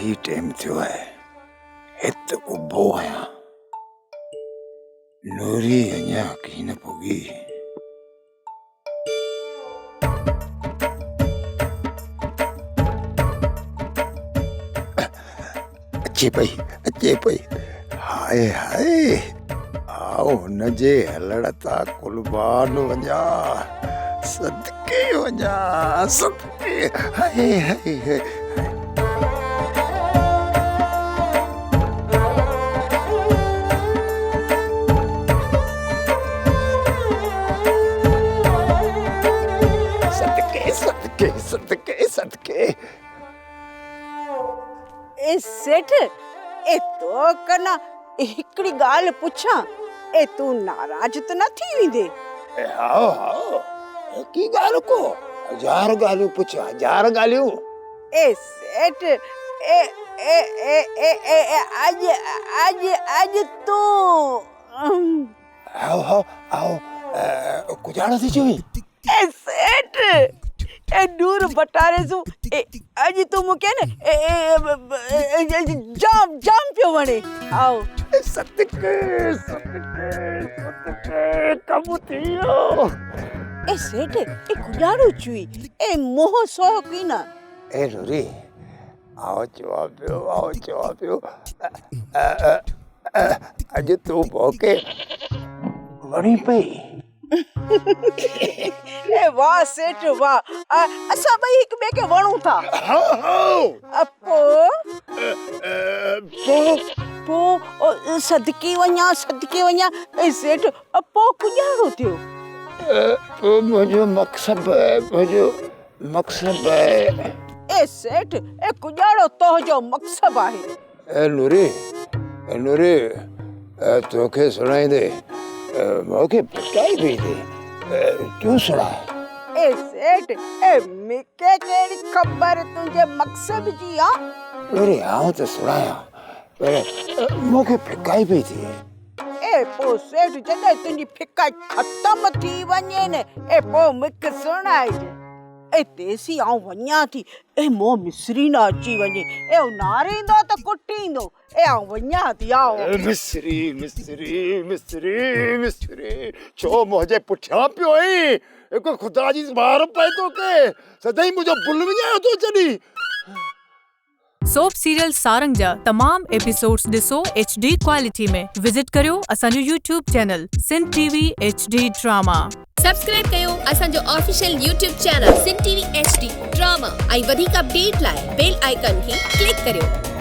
इलाही टाइम थियो है हिते उभो आहियां नूरी अञा की न पुगी अचे पई हाय हाय आओ हुनजे हलण तां कुर्बान वञा सदके वञा सदके हाय हाय हाय सदके ए सेठ ए तो कना हिकड़ी गाल पुछां ए तू नाराज तो न थी वेंदे हाओ की गाल को हजार गालियूं पुछ हजार गालियूं ए सेठ ए ए ए ए ए आज आज आज तू आओ कुजाणो थी चवी ए सेठ ए दूर बटारे सु आज तू मुके न जाम जाम पियो वणे आओ सदके कम थियो ए सेठ ए कुजाड़ो चुई ए मोह सो की ना ए रूरी आओ चवा पियो अज तू भोके वणी पई ए वाह सेठ वाह असा भाई एक बे के वणू था अपो पो सदके वणा ए सेठ अपो कुजाड़ो थियो तो मुझे मकसद है ए सेठ ए कुजाड़ो तो जो मकसद आहे ए नूरी तोखे सुनाई दे मोके पिटाई भी दे तू सुना ए सेठ ए मिके केड़ी खबर तुझे मकसद जी आ नूरी आओ तो सुनाया पर मोके पिटाई भी थी ए पो सेठ जॾहिं तुंहिंजी फिका खत्म थी वञे न ए पो मूंखे सुणाइज ए तेसी आऊं वञा थी ए मो मिसरी न अची वञे ए नारींदो त कुटींदो ए आऊं वञा थी आओ मिस्त्री छो मुझे पुठियां पियो आई हिकु खुदा जी मार पए तो के सदाई मुझो भुल वञायो तो जडी सोप सीरियल सारंग जा तमाम एपिसोड्स ॾिसो HD क्वालिटी में विजिट करियो असांजो YouTube channel Sindh TV HD drama subscribe कयो असांजो official YouTube channel Sindh TV HD drama ऐं वधीक अपडेट लाइ बेल आइकन खे क्लिक करियो।